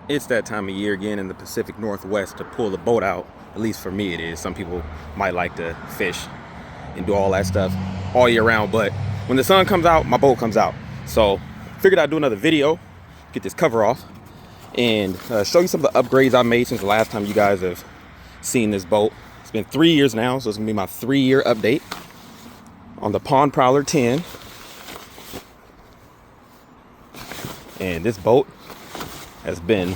It's that time of year again in the Pacific Northwest to pull the boat out. At least for me it is. Some people might like to fish and do all that stuff all year round, but when the sun comes out, my boat comes out. So figured I'd do another video, get this cover off, and show you some of the upgrades I made since the last time you guys have seen this boat. It's been 3 years now, so it's gonna be my 3-year update on the Prowler 10. And this boat has been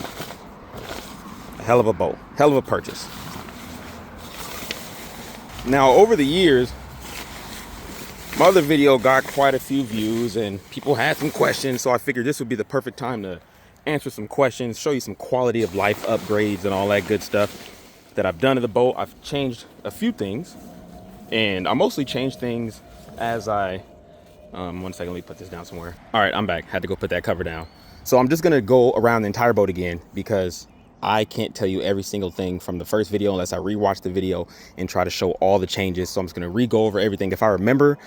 a hell of a boat, hell of a purchase. Now, over the years, my other video got quite a few views and people had some questions, so I figured this would be the perfect time to answer some questions, show you some quality of life upgrades and all that good stuff that I've done to the boat. I've changed a few things, and I mostly changed things as I, 1 second, let me put this down somewhere. All right, I'm back, had to go put that cover down. So I'm just gonna go around the entire boat again because I can't tell you every single thing from the first video unless I rewatch the video and try to show all the changes. So I'm just gonna re-go over everything. If I remember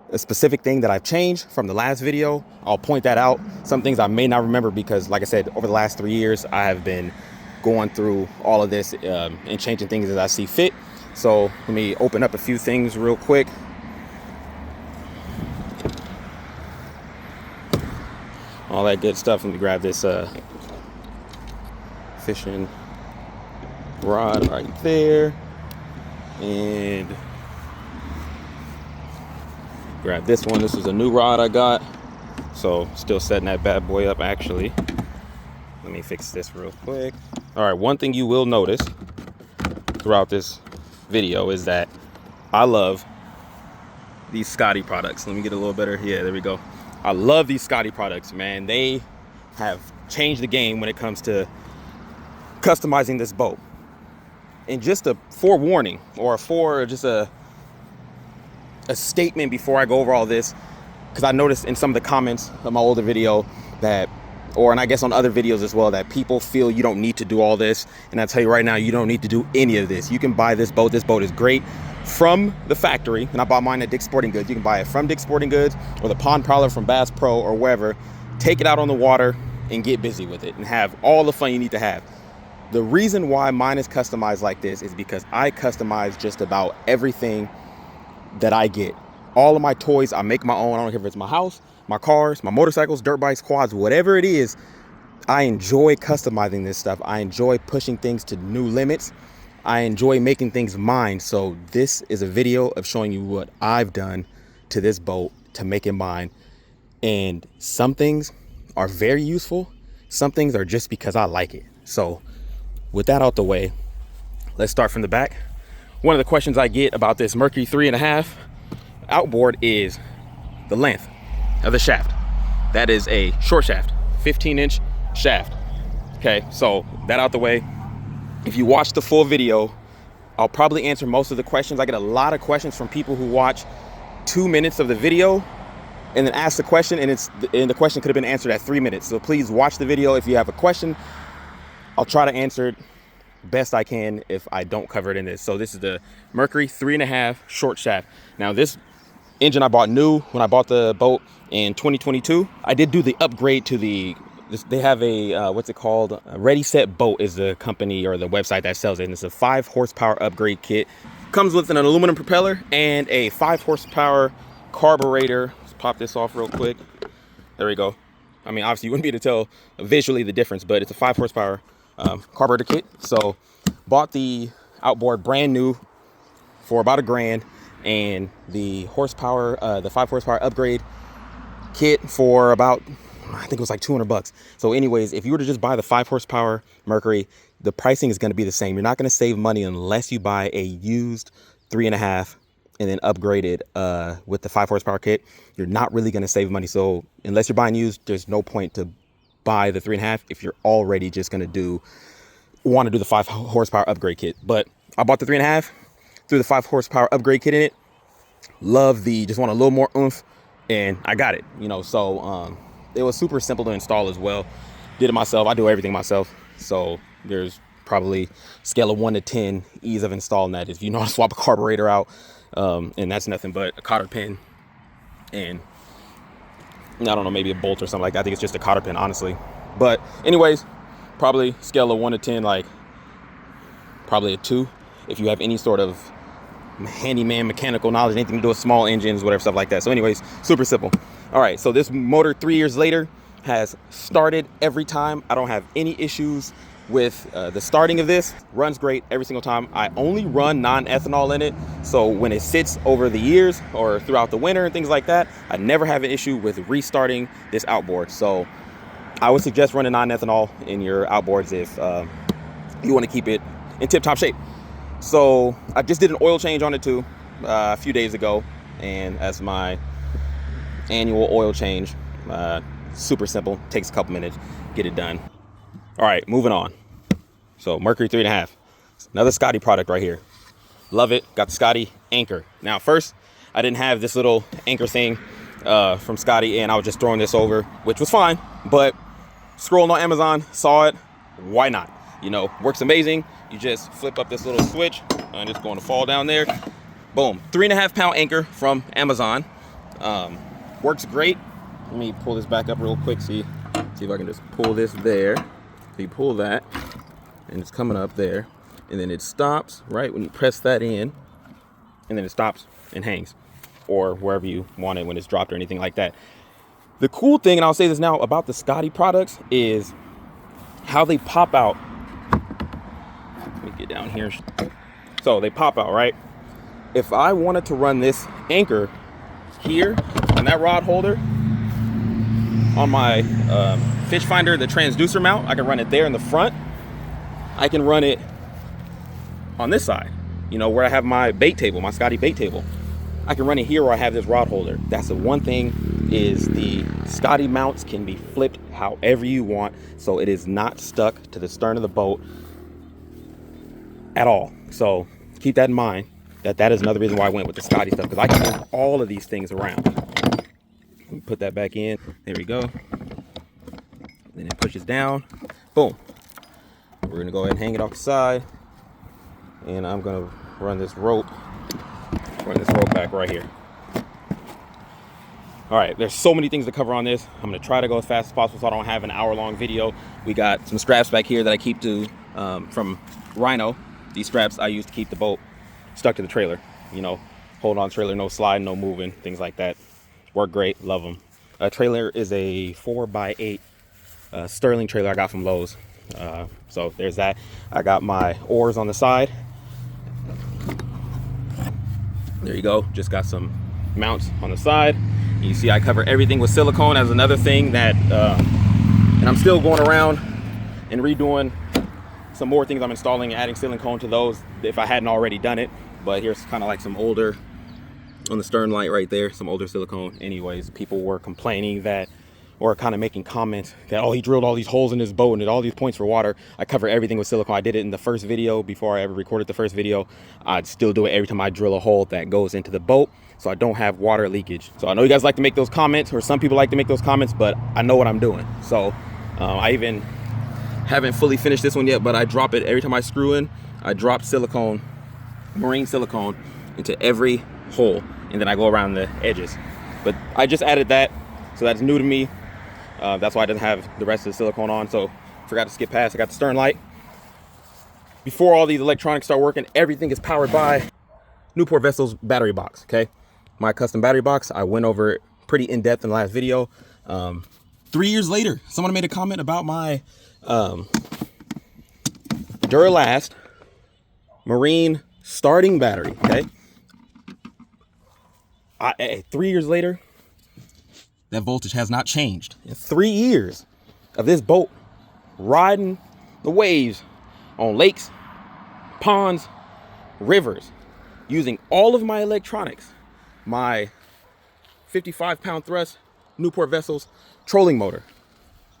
a specific thing that I've changed from the last video, I'll point that out. Some things I may not remember because, like I said, over the last 3 years, I have been going through all of this and changing things as I see fit. So let me open up a few things real quick. All that good stuff. Let me grab this fishing rod right there and grab this one. This is a new rod I got, so still setting that bad boy up. Actually, let me fix this real quick. All right, one thing you will notice throughout this video is that I love these Scotty products. Let me get a little better. Yeah, there we go. I love these Scotty products, man. They have changed the game when it comes to customizing this boat. And just a forewarning, or just a statement before I go over all this, because I noticed in some of the comments of my older video that, and I guess on other videos as well, that people feel you don't need to do all this. And I tell you right now, you don't need to do any of this. You can buy this boat. This boat is great from the factory, and I bought mine at Dick's Sporting Goods. You can buy it from Dick's Sporting Goods or the Pond Prowler from Bass Pro or wherever. Take it out on the water and get busy with it and have all the fun you need to have. The reason why mine is customized like this is because I customize just about everything that I get. All of my toys, I make my own. I don't care if it's my house, my cars, my motorcycles, dirt bikes, quads, whatever it is. I enjoy customizing this stuff. I enjoy pushing things to new limits. I enjoy making things mine. So this is a video of showing you what I've done to this boat to make it mine. And some things are very useful. Some things are just because I like it. So with that out the way, let's start from the back. One of the questions I get about this Mercury 3.5 outboard is the length of the shaft. That is a short shaft, 15-inch shaft. Okay, so that out the way. If you watch the full video, I'll probably answer most of the questions. I get a lot of questions from people who watch 2 minutes of the video and then ask the question, and the question could have been answered at 3 minutes. So please watch the video. If you have a question, I'll try to answer it best I can if I don't cover it in this. So this is the Mercury 3.5 short shaft. Now this engine I bought new when I bought the boat in 2022. I did do the upgrade to they have a, what's it called? Ready Set Boat is the company or the website that sells it. And it's a 5 horsepower upgrade kit. Comes with an aluminum propeller and a 5 horsepower carburetor. Let's pop this off real quick. There we go. I mean, obviously you wouldn't be able to tell visually the difference, but it's a 5 horsepower carburetor kit. So bought the Outboard brand new for about $1,000, and the 5 horsepower upgrade kit for about, I think it was like $200. So anyways, if you were to just buy the 5 horsepower Mercury, the pricing is going to be the same. You're not going to save money unless you buy a used 3.5 and then upgrade it with the 5 horsepower kit. You're not really going to save money. So unless you're buying used, there's no point to buy the 3.5 if you're already just going to want to do the 5 horsepower upgrade kit. But I bought the 3.5, threw the 5 horsepower upgrade kit in it. Just want a little more oomph, and I got it. So it was super simple to install as well. Did it myself. I do everything myself. So there's probably scale of 1 to 10 ease of installing that. If you know how to swap a carburetor out, and that's nothing but a cotter pin and I don't know, maybe a bolt or something like that. I think it's just a cotter pin, honestly. But anyways, probably scale of 1 to 10, like probably a 2 if you have any sort of handyman mechanical knowledge, anything to do with small engines, whatever, stuff like that. So anyways, super simple. All right, so this motor 3 years later has started every time. I don't have any issues with the starting of this. Runs great every single time. I only run non-ethanol in it, so when it sits over the years or throughout the winter and things like that, I never have an issue with restarting this outboard. So I would suggest running non-ethanol in your outboards if you want to keep it in tip-top shape. So I just did an oil change on it too a few days ago, and as my annual oil change, super simple, takes a couple minutes, get it done. All right, moving on. So Mercury 3.5, another Scotty product right here. Love it. Got the Scotty anchor. Now first, I didn't have this little anchor thing from Scotty, and I was just throwing this over, which was fine, but scrolling on Amazon, saw it, why not? You know, works amazing. You just flip up this little switch and it's going to fall down there. Boom, 3.5 pound anchor from Amazon. Works great. Let me pull this back up real quick. See if I can just pull this there. So you pull that and it's coming up there, and then it stops right when you press that in, and then it stops and hangs, or wherever you want it when it's dropped or anything like that. The cool thing, and I'll say this now about the Scotty products, is how they pop out. Let me get down here. So they pop out, right? If I wanted to run this anchor here on that rod holder on my fish finder, the transducer mount, I can run it there in the front. I can run it on this side, you know, where I have my bait table, my Scotty bait table. I can run it here where I have this rod holder. That's the one thing, is the Scotty mounts can be flipped however you want, so it is not stuck to the stern of the boat at all. So keep that in mind, that is another reason why I went with the Scotty stuff, because I can move all of these things around. Let me put that back in. There we go. Then it pushes down. Boom. We're gonna go ahead and hang it off the side, and I'm gonna run this rope back right here. All right, there's so many things to cover on this. I'm gonna try to go as fast as possible so I don't have an hour-long video. We got some straps back here that I keep to from Rhino. These straps I use to keep the boat stuck to the trailer. You know, hold on trailer, no slide, no moving, things like that. Work great, love them. Trailer is a 4x8 Sterling trailer I got from Lowe's. So there's that. I got my oars on the side. There you go. Just got some mounts on the side. You see I cover everything with silicone. As another thing that, and I'm still going around and redoing some more things. I'm installing and adding silicone to those if I hadn't already done it. But here's kind of like some older, on the stern light right there, some older silicone. Anyways, people were complaining that, or kind of making comments that, oh, he drilled all these holes in his boat and did all these points for water. I cover everything with silicone. I did it in the first video before I ever recorded the first video. I'd still do it every time I drill a hole that goes into the boat, so I don't have water leakage. So I know you guys like to make those comments, or some people like to make those comments, but I know what I'm doing. So I even haven't fully finished this one yet, but I drop it every time I screw in. I drop silicone, marine silicone, into every hole, and then I go around the edges. But I just added that, so that's new to me. That's why I didn't have the rest of the silicone on, so forgot to skip past. I got the stern light. Before all these electronics start working, everything is powered by Newport Vessel's battery box, okay? My custom battery box, I went over it pretty in-depth in the last video. 3 years later, someone made a comment about my Duralast marine starting battery, okay? 3 years later, that voltage has not changed. In 3 years of this boat riding the waves on lakes, ponds, rivers, using all of my electronics, my 55-pound thrust Newport Vessels trolling motor,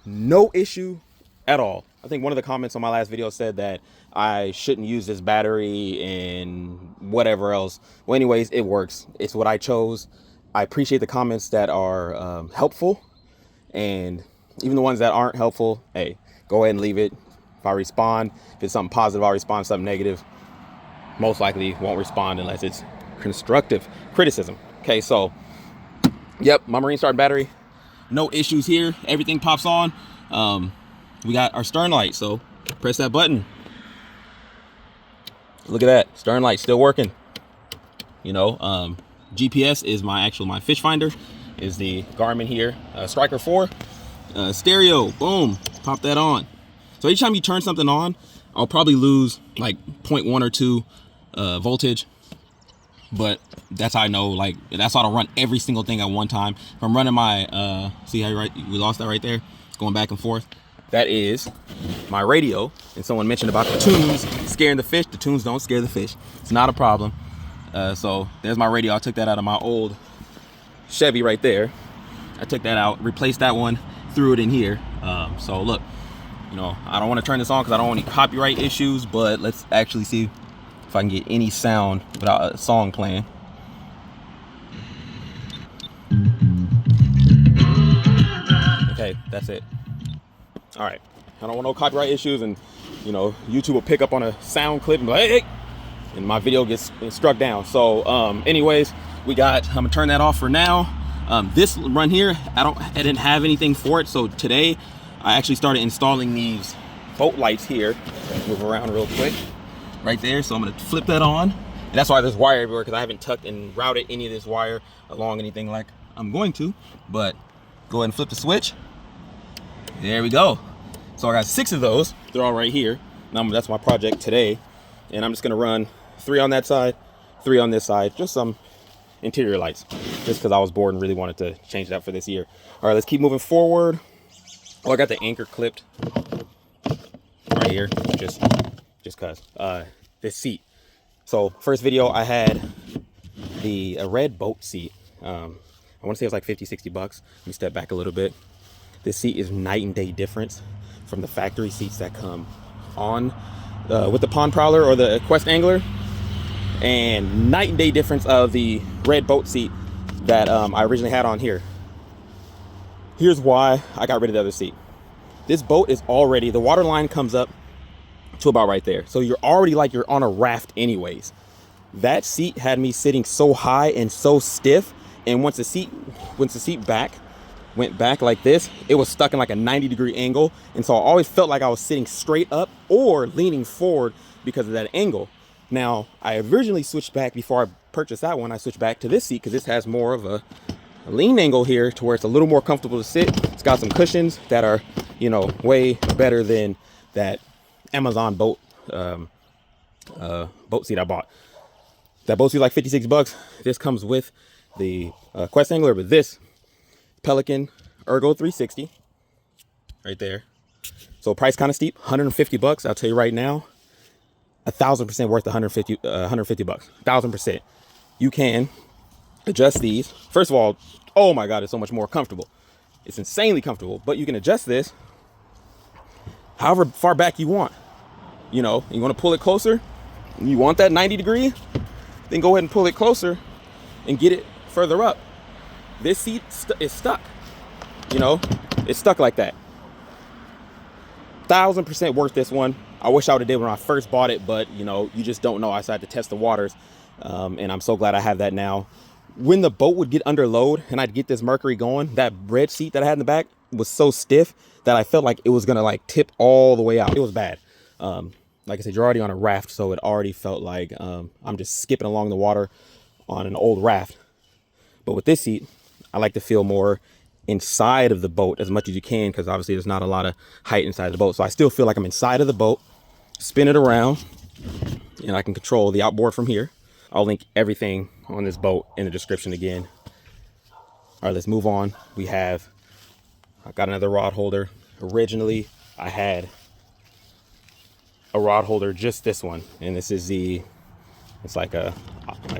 no issue at all. I think one of the comments on my last video said that I shouldn't use this battery and whatever else. Well, anyways, it works. It's what I chose. I appreciate the comments that are helpful, and even the ones that aren't helpful, hey, go ahead and leave it. If I respond, if it's something positive, I'll respond. Something negative, most likely won't respond unless it's constructive criticism. Okay, so yep, my marine start battery, no issues here. Everything pops on. we got our stern light. So press that button. Look at that, stern light still working. You know, GPS is my fish finder, is the Garmin here, Striker 4. Stereo, boom, pop that on. So each time you turn something on, I'll probably lose like 0.1 or 2 voltage, but that's how I know, like, that's how to run every single thing at one time. If I'm running my, see how we lost that right there? It's going back and forth. That is my radio. And someone mentioned about the tunes scaring the fish. The tunes don't scare the fish. It's not a problem. So there's my radio. I took that out of my old Chevy right there. I took that out, replaced that one, threw it in here. So look, you know, I don't want to turn this on because I don't want any copyright issues, but let's actually see if I can get any sound without a song playing. Okay, that's it. All right, I don't want no copyright issues, and you know, YouTube will pick up on a sound clip and be like, hey, and my video gets struck down. So anyways, I'm gonna turn that off for now. This run here, I didn't have anything for it, so today I actually started installing these boat lights here. Move around real quick right there. So I'm gonna flip that on, and that's why there's wire everywhere, because I haven't tucked and routed any of this wire along anything like I'm going to. But go ahead and flip the switch. There we go. So I got 6 of those. They're all right here. Now that's my project today, and I'm just gonna run 3 on that side, 3 on this side, just some interior lights, just because I was bored and really wanted to change it up for this year. All right, let's keep moving forward. Oh, I got the anchor clipped right here, just cause this seat. So first video I had a red boat seat. I want to say it was like 50-60 bucks. Let me step back a little bit. This seat is night and day difference from the factory seats that come on with the Pond Prowler or the Quest Angler, and night and day difference of the red boat seat that I originally had on here. Here's why I got rid of the other seat. This boat is already, the water line comes up to about right there. So you're already like you're on a raft anyways. That seat had me sitting so high and so stiff, and once the seat went back like this, it was stuck in like a 90-degree angle, and so I always felt like I was sitting straight up or leaning forward because of that angle. Now, I originally switched back before I purchased that one. I switched back to this seat because this has more of a lean angle here to where it's a little more comfortable to sit. It's got some cushions that are, you know, way better than that Amazon boat seat I bought. That boat seat like 56 bucks. This comes with the Quest Angler, but this Pelican Ergo 360 right there. So price kind of steep, 150 bucks. I'll tell you right now, 1,000% worth 150 bucks, 1,000%. You can adjust these. First of all, oh my God, it's so much more comfortable. It's insanely comfortable, but you can adjust this however far back you want. You know, you want to pull it closer, you want that 90 degree, then go ahead and pull it closer and get it further up. This seat is stuck, you know, it's stuck like that. 1,000% worth this one. I wish I would have did when I first bought it, but you know, you just don't know. I decided to test the waters, and I'm so glad I have that now. When the boat would get under load and I'd get this Mercury going, that red seat that I had in the back was so stiff that I felt like it was gonna like tip all the way out. It was bad. Like I said, you're already on a raft, so it already felt like I'm just skipping along the water on an old raft. But with this seat, I like to feel more inside of the boat as much as you can, because obviously there's not a lot of height inside the boat. So I still feel like I'm inside of the boat, spin it around, and I can control the outboard from here. I'll link everything on this boat in the description again. All right, let's move on. I got another rod holder. Originally, I had a rod holder, just this one. And this is it's like I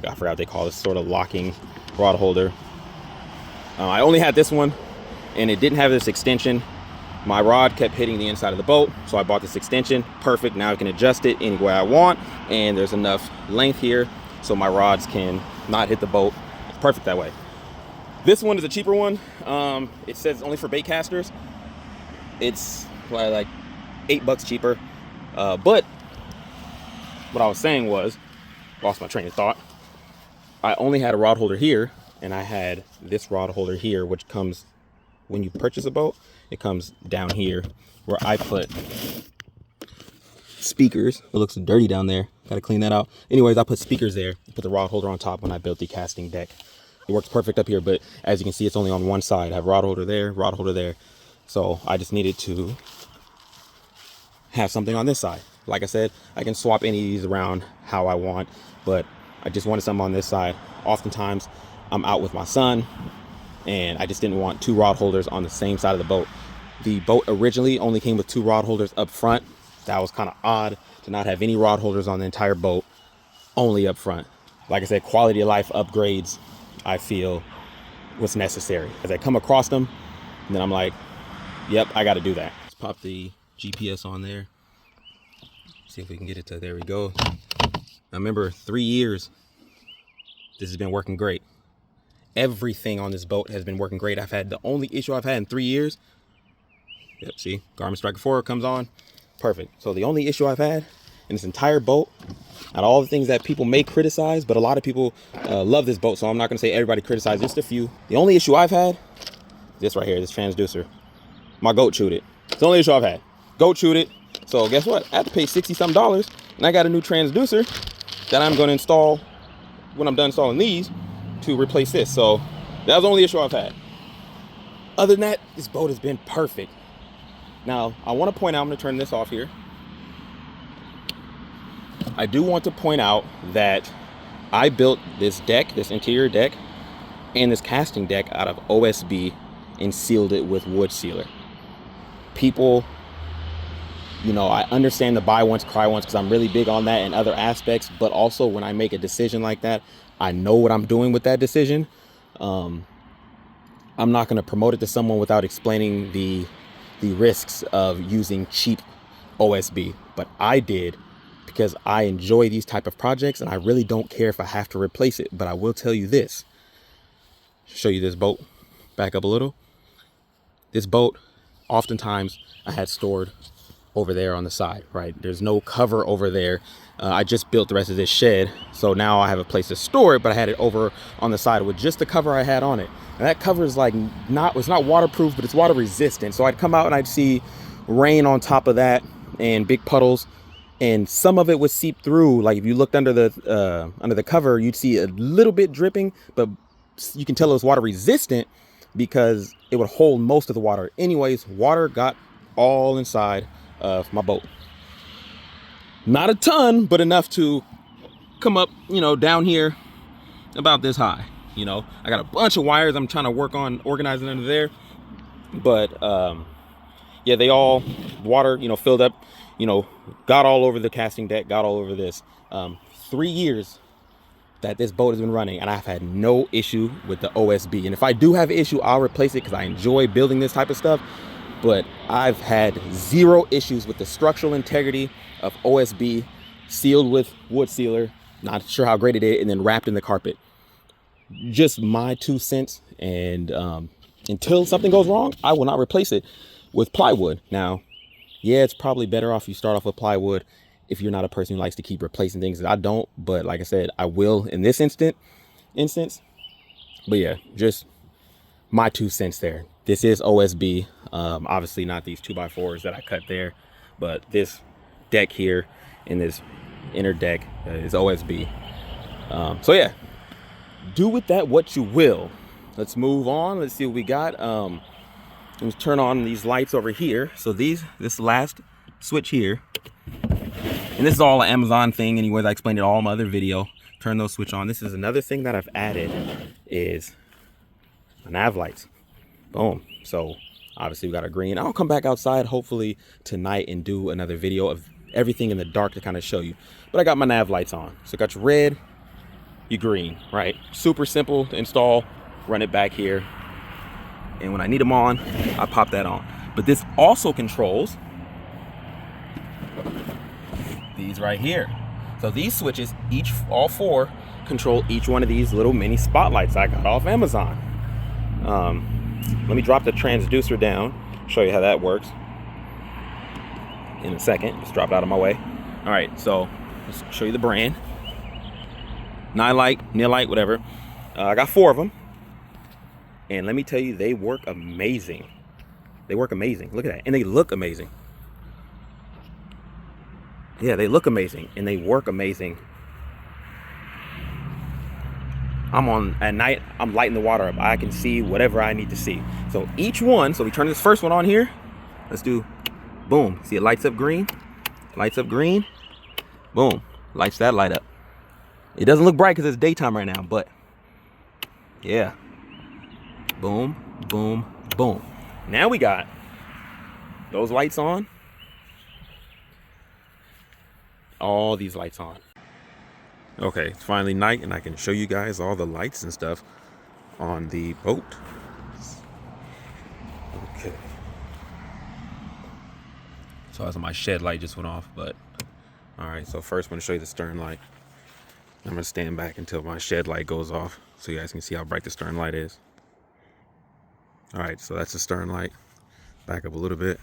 forgot what they call this, sort of locking rod holder. I only had this one, and it didn't have this extension. My rod kept hitting the inside of the boat, so I bought this extension. Perfect. Now I can adjust it any way I want, and there's enough length here so my rods can not hit the boat. It's perfect that way. This one is a cheaper one. It says only for bait casters. It's like $8 cheaper. But what I was saying was, lost my train of thought. I only had a rod holder here, and I had this rod holder here, which comes when you purchase a boat. it comes down here where I put speakers. It looks dirty down there. Gotta clean that out. Anyways, I put speakers there. Put the rod holder on top when I built the casting deck. It works perfect up here, but as you can see, it's only on one side. I have rod holder there, rod holder there. So I just needed to have something on this side. Like I said, I can swap any of these around how I want, but I just wanted something on this side. Oftentimes I'm out with my son and I just didn't want two rod holders on the same side of the boat. The boat originally only came with two rod holders up front. That was kind of odd to not have any rod holders on the entire boat, only up front. Like I said, quality of life upgrades, I feel, was necessary. As I come across them, then I'm like, yep, I got to do that. Let's pop the GPS on there. See if we can get it to, there we go. Now remember, 3 years, this has been working great. Everything on this boat has been working great. I've had, the only issue I've had in 3 years, yep, see, Garmin Striker 4 comes on, perfect. So the only issue I've had in this entire boat, not all the things that people may criticize, but a lot of people love this boat, so I'm not gonna say everybody criticizes, just a few. The only issue I've had, this right here, this transducer. My goat chewed it. It's the only issue I've had. Goat chewed it. So guess what? I have to pay $60-something, and I got a new transducer that I'm gonna install when I'm done installing these to replace this. So that was the only issue I've had. Other than that, this boat has been perfect. Now, I want to point out, I'm going to turn this off here. I do want to point out that I built this deck, this interior deck, and this casting deck out of OSB and sealed it with wood sealer. People, you know, I understand the buy once, cry once, because I'm really big on that and other aspects, but also when I make a decision like that, I know what I'm doing with that decision. I'm not going to promote it to someone without explaining the risks of using cheap OSB, but I did because I enjoy these type of projects and I really don't care if I have to replace it. But I will tell you this, show you this boat, back up a little. This boat, oftentimes I had stored over there on the side, right? There's no cover over there. I just built the rest of this shed, so now I have a place to store it, but I had it over on the side with just the cover I had on it. And that cover is like it's not waterproof, but it's water resistant. So I'd come out and I'd see rain on top of that and big puddles, and some of it would seep through. Like if you looked under the cover, you'd see a little bit dripping, but you can tell it was water resistant because it would hold most of the water. Anyways, water got all inside of my boat. Not a ton, but enough to come up, you know, down here about this high. You know, I got a bunch of wires I'm trying to work on organizing under there, but yeah, they all water, you know, filled up, you know, got all over the casting deck, got all over this. 3 years that this boat has been running, and I've had no issue with the OSB. And if I do have an issue, I'll replace it because I enjoy building this type of stuff. But I've had zero issues with the structural integrity of OSB sealed with wood sealer. Not sure how great it is, and then wrapped in the carpet. Just my 2 cents. And until something goes wrong, I will not replace it with plywood. Now, yeah, it's probably better off you start off with plywood if you're not a person who likes to keep replacing things. I don't, but like I said, I will in this instance. But yeah, just my 2 cents there. This is OSB. Obviously not these 2x4s that I cut there, but this deck here in this inner deck is OSB. So yeah, do with that what you will. Let's move on. Let's see what we got. Let's turn on these lights over here. So this last switch here, and this is all an Amazon thing. Anyways, I explained it all in my other video. Turn those switch on. This is another thing that I've added is my nav lights. Boom. So obviously we got a green. I'll come back outside hopefully tonight and do another video of everything in the dark to kind of show you. But I got my nav lights on. So I got your red, your green, right? Super simple to install. Run it back here. And when I need them on, I pop that on. But this also controls these right here. So these switches, all four, control each one of these little mini spotlights I got off Amazon. Let me drop the transducer down, show you how that works in a second. Just drop it out of my way. All right, so let's show you the brand. Nilight, Nilight, whatever. I got 4 of them, and let me tell you, they work amazing. They work amazing. Look at that. And they look amazing. Yeah, they look amazing and they work amazing. I'm on at night, I'm lighting the water up. I can see whatever I need to see. So each one, so we turn this first one on here. Let's do, boom. See, it lights up green. Lights up green. Boom. Lights that light up. It doesn't look bright because it's daytime right now, but yeah. Boom, boom, boom. Now we got those lights on. All these lights on. Okay, it's finally night and I can show you guys all the lights and stuff on the boat. Okay. So that's my shed light just went off, but all right, so first I'm gonna show you the stern light. I'm gonna stand back until my shed light goes off so you guys can see how bright the stern light is. All right, so that's the stern light. Back up a little bit.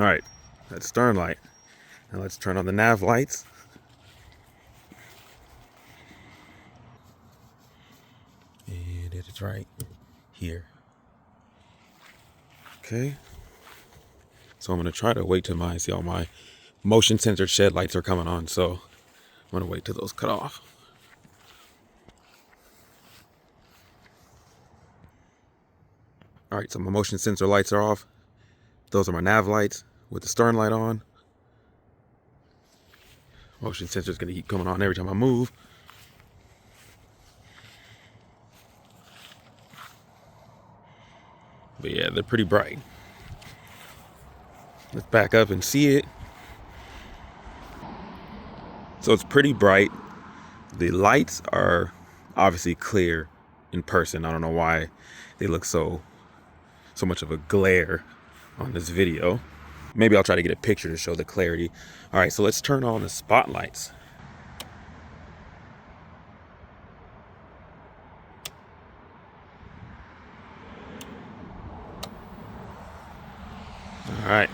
All right, that's stern light. Now let's turn on the nav lights. And it is right here. Okay. So I'm gonna try to wait till see all my motion sensor shed lights are coming on. So I'm gonna wait till those cut off. All right, so my motion sensor lights are off. Those are my nav lights with the stern light on. Motion sensor is going to keep coming on every time I move. But yeah, they're pretty bright. Let's back up and see it. So it's pretty bright. The lights are obviously clear in person. I don't know why they look so much of a glare on this video. Maybe I'll try to get a picture to show the clarity. All right, so let's turn on the spotlights. All right,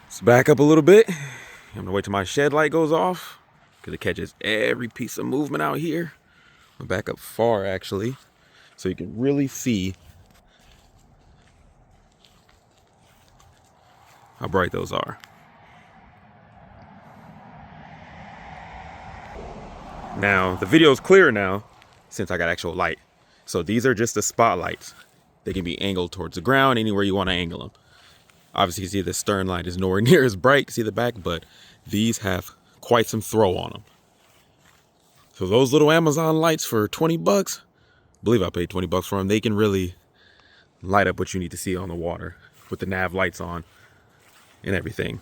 let's back up a little bit. I'm gonna wait till my shed light goes off because it catches every piece of movement out here. I'm gonna back up far actually, so you can really see how bright those are. Now, the video is clearer now since I got actual light. So these are just the spotlights. They can be angled towards the ground, anywhere you want to angle them. Obviously, you see the stern light is nowhere near as bright. See the back, but these have quite some throw on them. So those little Amazon lights for 20 bucks, I believe I paid 20 bucks for them. They can really light up what you need to see on the water with the nav lights on and everything.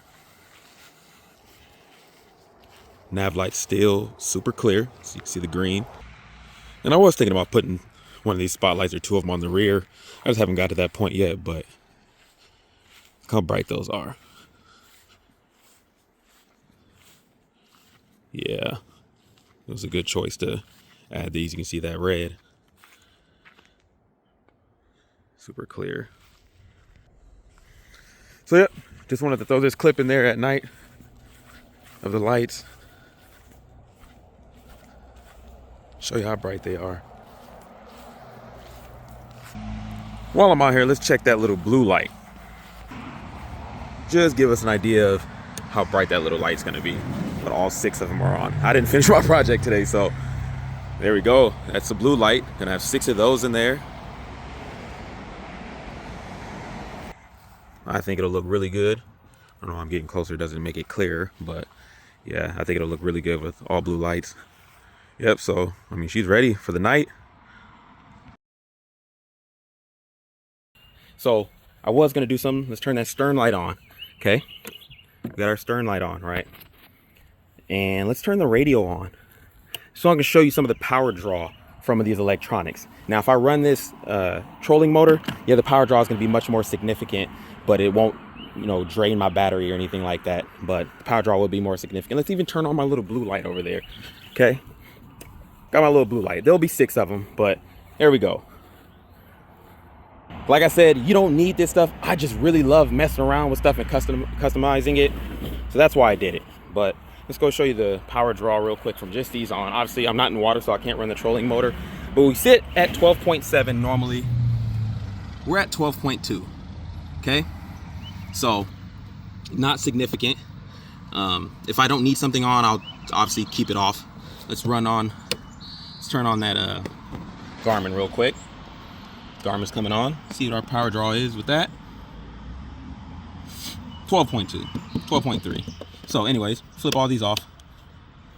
Nav lights still super clear, so you can see the green. And I was thinking about putting one of these spotlights or two of them on the rear. I just haven't got to that point yet, but look how bright those are. Yeah, it was a good choice to add these. You can see that red. Super clear. So yep, just wanted to throw this clip in there at night of the lights. Show you how bright they are. While I'm out here, let's check that little blue light. Just give us an idea of how bright that little light's gonna be. But all 6 of them are on. I didn't finish my project today, so there we go. That's the blue light. Gonna have 6 of those in there. I think it'll look really good. I don't know, I'm getting closer, doesn't make it clearer, but yeah, I think it'll look really good with all blue lights. Yep, so, I mean, she's ready for the night. So, I was gonna do something. Let's turn that stern light on, okay? We got our stern light on, right? And let's turn the radio on. So I'm gonna show you some of the power draw from these electronics. Now, if I run this trolling motor, yeah, the power draw is gonna be much more significant, but it won't, you know, drain my battery or anything like that. But the power draw will be more significant. Let's even turn on my little blue light over there, okay? Got my little blue light. There'll be 6 of them, but there we go. Like I said, you don't need this stuff. I just really love messing around with stuff and customizing it. So that's why I did it. But let's go show you the power draw real quick from just these on. Obviously, I'm not in water, so I can't run the trolling motor, but we sit at 12.7 normally. We're at 12.2, okay? So, not significant. If I don't need something on, I'll obviously keep it off. Let's turn on that Garmin real quick. Garmin's coming on. See what our power draw is with that. 12.2, 12.3. So anyways, flip all these off.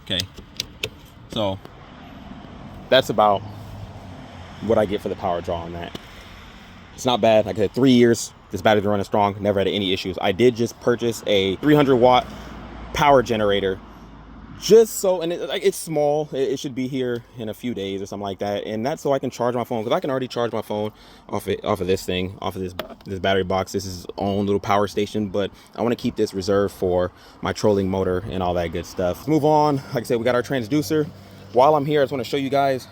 Okay. So that's about what I get for the power draw on that. It's not bad. Like I said, 3 years. This battery's been running strong. Never had any issues. I did just purchase a 300 watt power generator, just so, and it's small. It should be here in a few days or something like that, and that's so I can charge my phone, because I can already charge my phone off of this thing, off of this battery box. This is its own little power station, but I want to keep this reserved for my trolling motor and all that good stuff. Let's move on. Like I said, we got our transducer. While I'm here, I just want to show you guys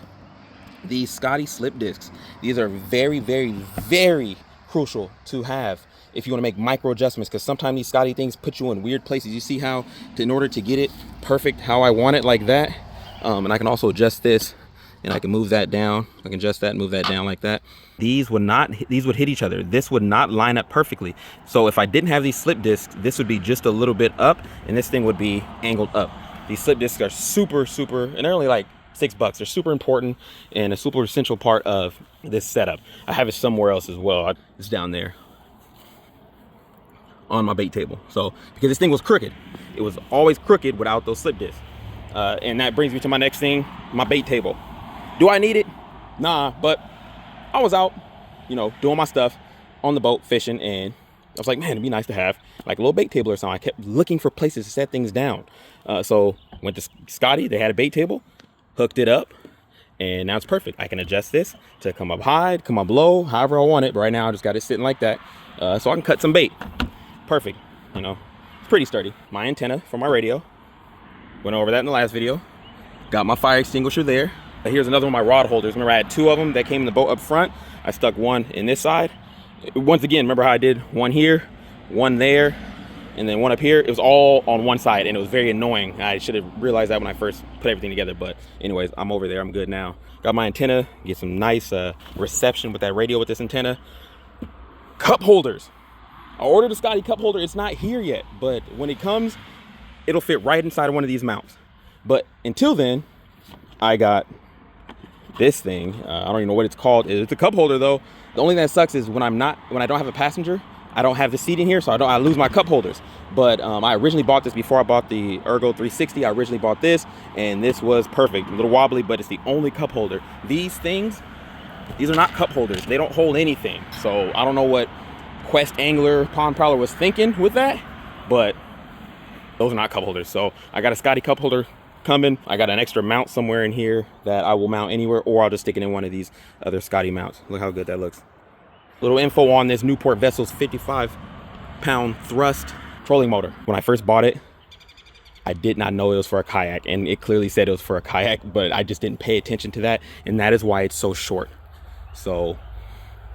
these Scotty slip discs. These are very, very, very crucial to have if you want to make micro adjustments, because sometimes these Scotty things put you in weird places. You see how, in order to get it perfect how I want it, like that, and I can also adjust this, and I can move that down. I can adjust that and move that down like that. These would hit each other. This would not line up perfectly. So if I didn't have these slip discs, this would be just a little bit up, and this thing would be angled up. These slip discs are super, and they're only like $6. They're super important and a super essential part of this setup. I have it somewhere else as well. It's down there on my bait table. So because this thing was crooked, it was always crooked without those slip discs, and that brings me to my next thing, my bait table. Do I need it? Nah, but I was out, you know, doing my stuff on the boat fishing, and I was like, man, it'd be nice to have like a little bait table or something. I kept looking for places to set things down, so went to Scotty. They had a bait table, hooked it up, and now it's perfect. I can adjust this to come up high, come up low, however I want it, but right now I just got it sitting like that, so I can cut some bait. Perfect. You know, it's pretty sturdy. My antenna for my radio, went over that in the last video. Got my fire extinguisher there. Here's another one of my rod holders. Remember, I had two of them that came in the boat up front. I stuck one in this side. Once again, remember how I did one here, one there, and then one up here? It was all on one side, and it was very annoying. I should have realized that when I first put everything together, but anyways, I'm over there. I'm good now. Got my antenna, get some nice reception with that radio with this antenna. Cup holders. I ordered a Scotty cup holder. It's not here yet, but when it comes, it'll fit right inside of one of these mounts. But until then, I got this thing. I don't even know what it's called. It's a cup holder though. The only thing that sucks is when I don't have a passenger, I don't have the seat in here, so I lose my cup holders. But I originally bought this before I bought the Ergo 360. I originally bought this, and this was perfect. A little wobbly, but it's the only cup holder. These things, these are not cup holders. They don't hold anything. So I don't know what Quest Angler Pond Prowler was thinking with that, but those are not cup holders. So I got a Scotty cup holder coming. I got an extra mount somewhere in here that I will mount anywhere, or I'll just stick it in one of these other Scotty mounts. Look how good that looks. Little info on this Newport Vessel's 55-pound thrust trolling motor. When I first bought it, I did not know it was for a kayak, and it clearly said it was for a kayak, but I just didn't pay attention to that, and that is why it's so short. So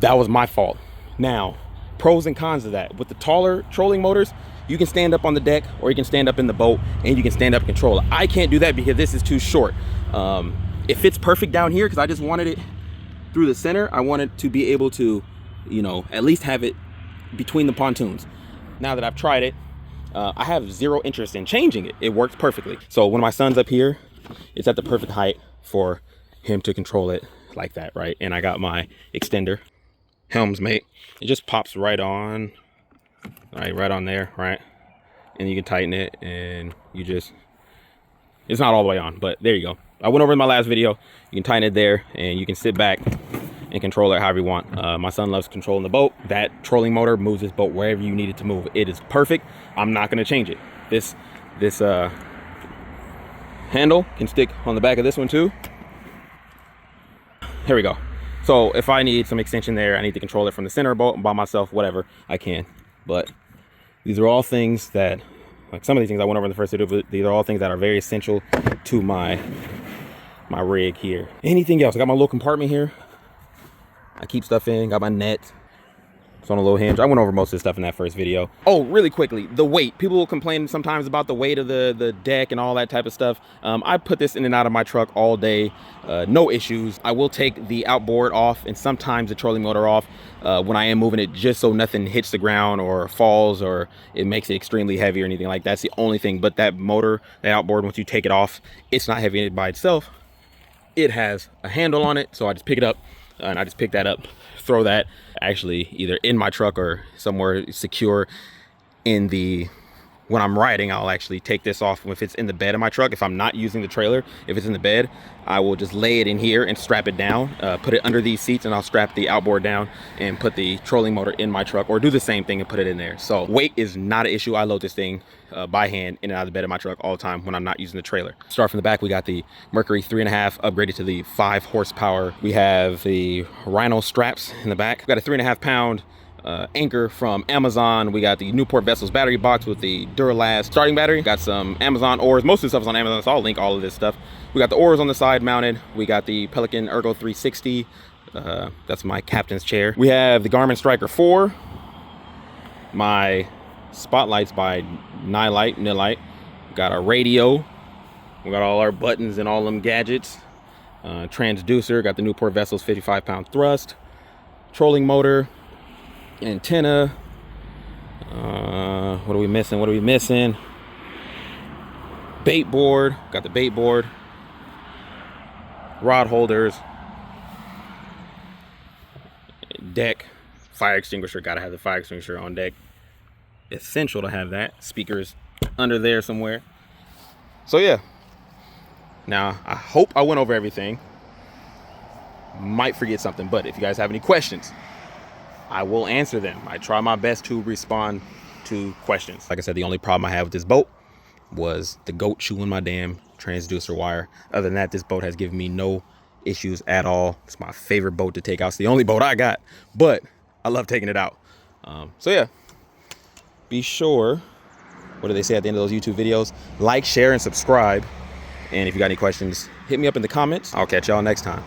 that was my fault. Now, pros and cons of that. With the taller trolling motors, you can stand up on the deck, or you can stand up in the boat, and you can stand up and control it. I can't do that because this is too short. It fits perfect down here because I just wanted it through the center. I wanted to be able to, you know, at least have it between the pontoons. Now that I've tried it, I have zero interest in changing it. It works perfectly. So when my son's up here, it's at the perfect height for him to control it like that, right? And I got my extender, Helmsmate. It just pops right on, right on there, right? And you can tighten it, and you just, it's not all the way on, but there you go. I went over in my last video. You can tighten it there, and you can sit back and control it however you want. My son loves controlling the boat. That trolling motor moves this boat wherever you need it to move. It is perfect. I'm not going to change it. This handle can stick on the back of this one too. Here we go. So if I need some extension there, I need to control it from the center of the boat by myself, whatever, I can. But these are all things that, like some of these things I went over in the first video, but these are all things that are very essential to my rig here. Anything else? I got my little compartment here. I keep stuff in, got my net. It's on a little hinge. I went over most of this stuff in that first video. Oh, really quickly, the weight. People will complain sometimes about the weight of the deck and all that type of stuff. I put this in and out of my truck all day, no issues. I will take the outboard off and sometimes the trolling motor off when I am moving it, just so nothing hits the ground or falls or it makes it extremely heavy or anything like that. That's the only thing. But that motor, that outboard, once you take it off, it's not heavy by itself. It has a handle on it, so I just pick it up and I just pick that up, throw that actually either in my truck or somewhere secure in the, when I'm riding, I'll actually take this off if it's in the bed of my truck. If I'm not using the trailer, if it's in the bed, I will just lay it in here and strap it down, put it under these seats, and I'll strap the outboard down and put the trolling motor in my truck, or do the same thing and put it in there. So weight is not an issue. I load this thing by hand in and out of the bed of my truck all the time when I'm not using the trailer. Start from the back, we got the Mercury 3.5 upgraded to the 5 horsepower. We have the Rhino straps in the back. We got a 3.5 pound anchor from Amazon. We got the Newport Vessels battery box with the Duralast starting battery. Got some Amazon oars. Most of the stuff is on Amazon, so I'll link all of this stuff. We got the oars on the side mounted. We got the Pelican Ergo 360. That's my captain's chair. We have the Garmin Striker 4. My spotlights by Nilite. We got our radio. We got all our buttons and all them gadgets. Transducer. Got the Newport Vessels 55 pound thrust. Trolling motor. Antenna. What are we missing? Bait board. Got the bait board. Rod holders. Deck. Fire extinguisher. Gotta have the fire extinguisher on deck. Essential to have that. Speakers under there somewhere. So yeah. Now I hope I went over everything. Might forget something, but if you guys have any questions, I will answer them. I try my best to respond to questions. Like I said, the only problem I had with this boat was the goat chewing my damn transducer wire. Other than that, this boat has given me no issues at all. It's my favorite boat to take out. It's the only boat I got, but I love taking it out. So yeah, be sure, what do they say at the end of those YouTube videos? Like, share, and subscribe. And if you got any questions, hit me up in the comments. I'll catch y'all next time.